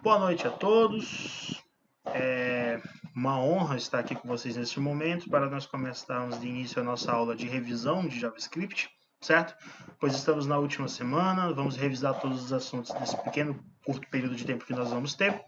Boa noite a todos. É uma honra estar aqui com vocês neste momento para nós começarmos de início a nossa aula de revisão de JavaScript, certo? Pois estamos na última semana, vamos revisar todos os assuntos nesse pequeno, curto período de tempo que nós vamos ter.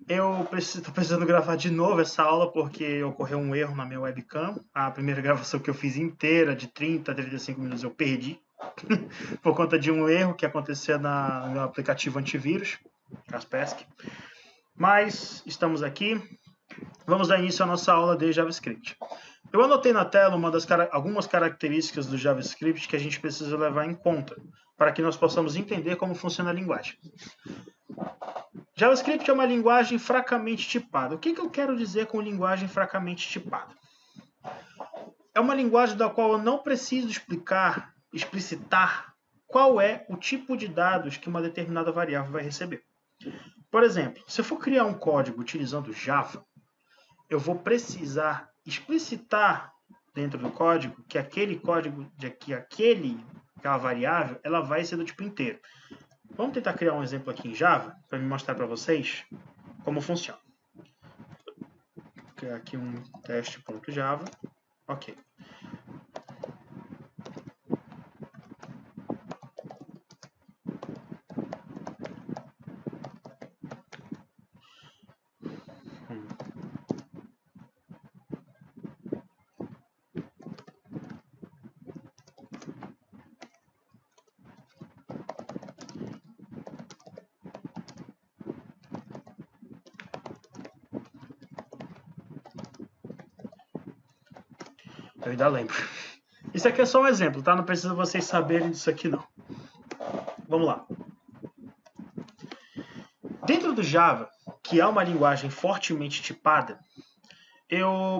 Eu estou precisando gravar de novo essa aula porque ocorreu um erro na minha webcam. A primeira gravação que eu fiz inteira, de 30 a 35 minutos, eu perdi. Por conta de um erro que aconteceu no meu aplicativo antivírus, Kaspersky. Mas estamos aqui. Vamos dar início à nossa aula de JavaScript. Eu anotei na tela algumas características do JavaScript que a gente precisa levar em conta para que nós possamos entender como funciona a linguagem. JavaScript é uma linguagem fracamente tipada. O que eu quero dizer com linguagem fracamente tipada? É uma linguagem da qual eu não preciso explicitar qual é o tipo de dados que uma determinada variável vai receber. Por exemplo, se eu for criar um código utilizando Java, eu vou precisar explicitar dentro do código que aquela variável ela vai ser do tipo inteiro. Vamos tentar criar um exemplo aqui em Java para me mostrar para vocês como funciona. Vou criar aqui um teste.java. Ok. Eu ainda lembro. Isso aqui é só um exemplo, tá? Não precisa vocês saberem disso aqui, não. Vamos lá. Dentro do Java, que é uma linguagem fortemente tipada,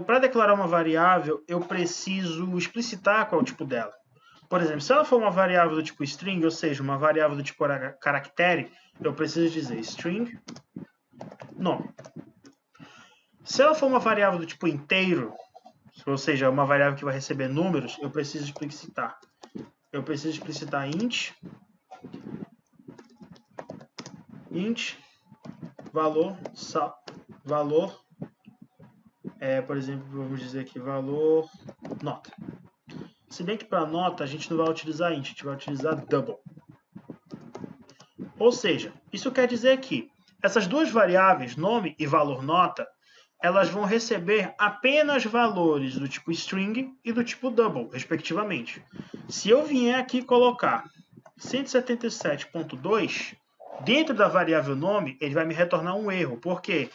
para declarar uma variável, eu preciso explicitar qual é o tipo dela. Por exemplo, se ela for uma variável do tipo string, ou seja, uma variável do tipo caractere, eu preciso dizer string nome. Se ela for uma variável do tipo inteiro, ou seja, uma variável que vai receber números, eu preciso explicitar. Eu preciso explicitar int valor, por exemplo, vamos dizer aqui valor nota. Se bem que para nota a gente não vai utilizar int, a gente vai utilizar double. Ou seja, isso quer dizer que essas duas variáveis, nome e valor nota, elas vão receber apenas valores do tipo string e do tipo double, respectivamente. Se eu vier aqui colocar 177.2, dentro da variável nome, ele vai me retornar um erro, porque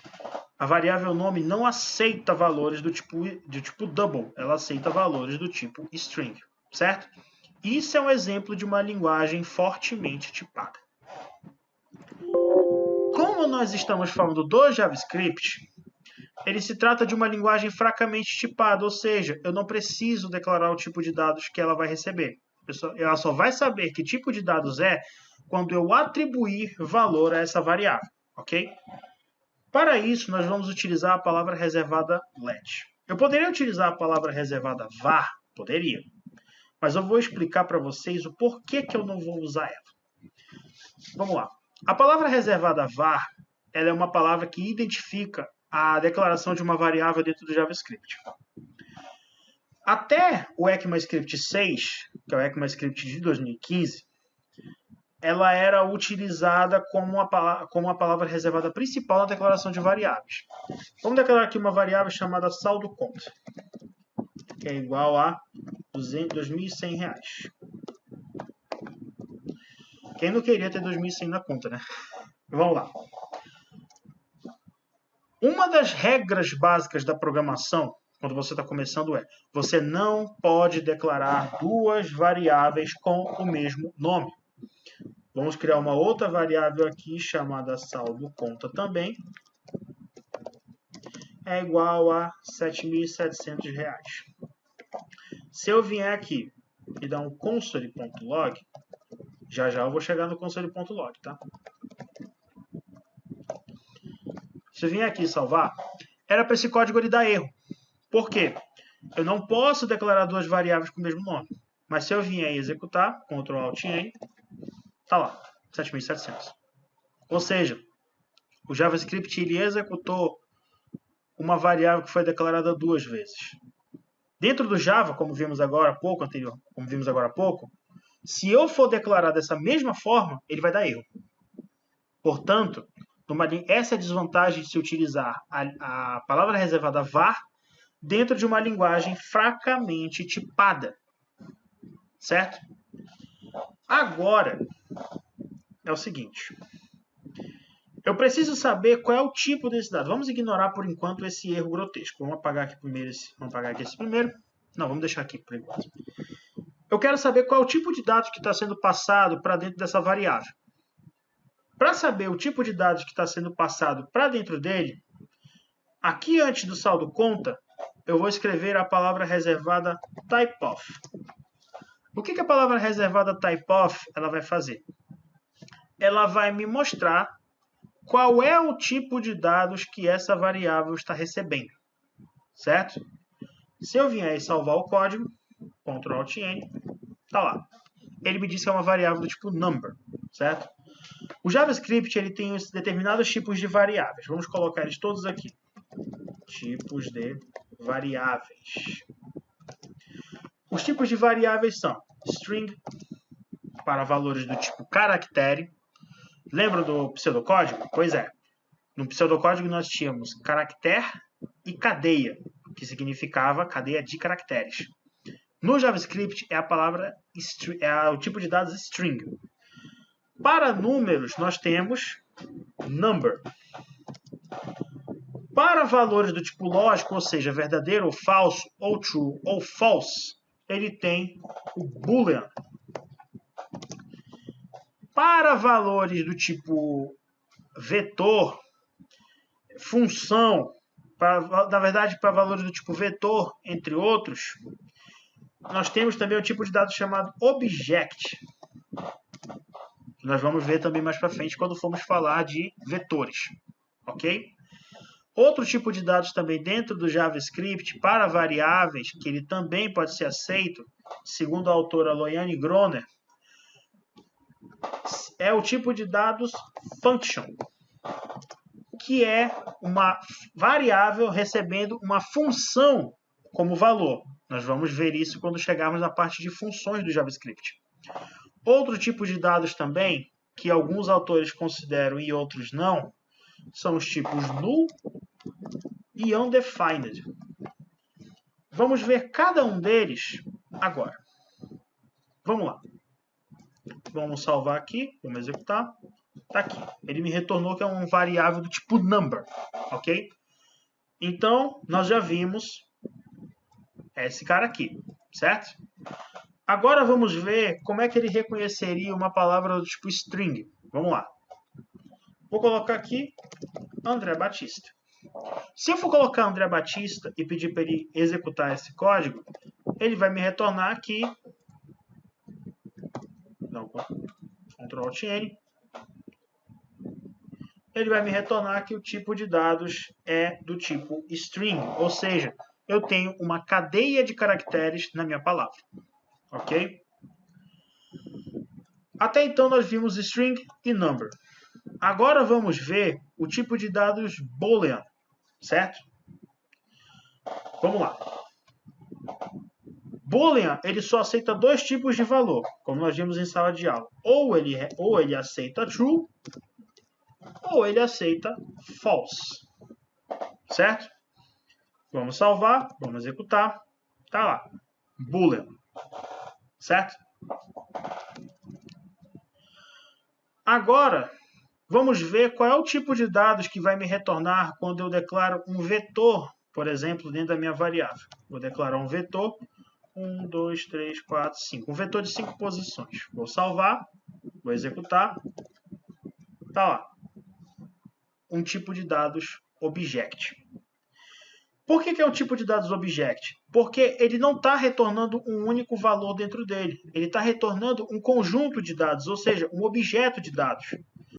a variável nome não aceita valores do tipo double, ela aceita valores do tipo string, certo? Isso é um exemplo de uma linguagem fortemente tipada. Como nós estamos falando do JavaScript, ele se trata de uma linguagem fracamente tipada, ou seja, eu não preciso declarar o tipo de dados que ela vai receber. Ela só vai saber que tipo de dados é quando eu atribuir valor a essa variável, ok? Para isso, nós vamos utilizar a palavra reservada let. Eu poderia utilizar a palavra reservada var? Poderia. Mas eu vou explicar para vocês o porquê que eu não vou usar ela. Vamos lá. A palavra reservada var, ela é uma palavra que identifica a declaração de uma variável dentro do JavaScript. Até o ECMAScript 6, que é o ECMAScript de 2015, ela era utilizada como a palavra reservada principal na declaração de variáveis. Vamos declarar aqui uma variável chamada saldo conta, que é igual a R$2.100. Quem não queria ter 2.100 na conta, né? Vamos lá. Uma das regras básicas da programação, quando você está começando, você não pode declarar duas variáveis com o mesmo nome. Vamos criar uma outra variável aqui chamada saldo conta também. É igual a R$7.700. Se eu vier aqui e dar um console.log, já eu vou chegar no console.log, tá? Se eu vier aqui e salvar, era para esse código ele dar erro. Por quê? Eu não posso declarar duas variáveis com o mesmo nome. Mas se eu vier e executar, Ctrl Alt N, tá lá, 7.700. Ou seja, o JavaScript ele executou uma variável que foi declarada 2 vezes. Dentro do Java, como vimos agora há pouco, se eu for declarar dessa mesma forma, ele vai dar erro. Portanto, essa é a desvantagem de se utilizar a palavra reservada var dentro de uma linguagem fracamente tipada. Certo? Agora, é o seguinte. Eu preciso saber qual é o tipo desse dado. Vamos ignorar por enquanto esse erro grotesco. Vamos apagar aqui primeiro esse primeiro. Não, vamos deixar aqui por enquanto. Eu quero saber qual é o tipo de dados que está sendo passado para dentro dessa variável. Para saber o tipo de dados que está sendo passado para dentro dele, aqui antes do saldo conta, eu vou escrever a palavra reservada typeof. O que a palavra reservada typeof ela vai fazer? Ela vai me mostrar qual é o tipo de dados que essa variável está recebendo, certo? Se eu vier e salvar o código, Ctrl Alt N, tá lá. Ele me diz que é uma variável do tipo number, certo? O JavaScript ele tem determinados tipos de variáveis. Vamos colocar eles todos aqui. Tipos de variáveis. Os tipos de variáveis são string, para valores do tipo caractere. Lembra do pseudocódigo? Pois é. No pseudocódigo nós tínhamos caractere e cadeia, que significava cadeia de caracteres. No JavaScript é o tipo de dados string. Para números nós temos number. Para valores do tipo lógico, ou seja, verdadeiro ou falso, ou true ou false, ele tem o boolean. Para valores do tipo vetor, função, na verdade, para valores do tipo vetor, entre outros, nós temos também o tipo de dado chamado object. Nós vamos ver também mais para frente quando formos falar de vetores, ok? Outro tipo de dados também dentro do JavaScript para variáveis, que ele também pode ser aceito, segundo a autora Loiane Groner, é o tipo de dados function, que é uma variável recebendo uma função como valor. Nós vamos ver isso quando chegarmos na parte de funções do JavaScript. Outro tipo de dados também, que alguns autores consideram e outros não, são os tipos null e undefined. Vamos ver cada um deles agora. Vamos lá. Vamos salvar aqui, vamos executar. Está aqui. Ele me retornou que é um variável do tipo number, ok? Então, nós já vimos esse cara aqui, certo? Agora vamos ver como é que ele reconheceria uma palavra do tipo string. Vamos lá. Vou colocar aqui André Batista. Se eu for colocar André Batista e pedir para ele executar esse código, ele vai me retornar aqui. Ctrl Alt N. Ele vai me retornar que o tipo de dados é do tipo string, ou seja, eu tenho uma cadeia de caracteres na minha palavra. Ok? Até então nós vimos string e number. Agora vamos ver o tipo de dados boolean, certo? Vamos lá. Boolean, ele só aceita dois tipos de valor, como nós vimos em sala de aula. Ou ele aceita true, ou ele aceita false. Certo? Vamos salvar, vamos executar. Tá lá. Boolean. Certo? Agora, vamos ver qual é o tipo de dados que vai me retornar quando eu declaro um vetor, por exemplo, dentro da minha variável. Vou declarar um vetor 1, 2, 3, 4, 5. Um vetor de 5 posições. Vou salvar, vou executar. Tá lá. Um tipo de dados object. Por que é um tipo de dados object? Porque ele não está retornando um único valor dentro dele. Ele está retornando um conjunto de dados, ou seja, um objeto de dados.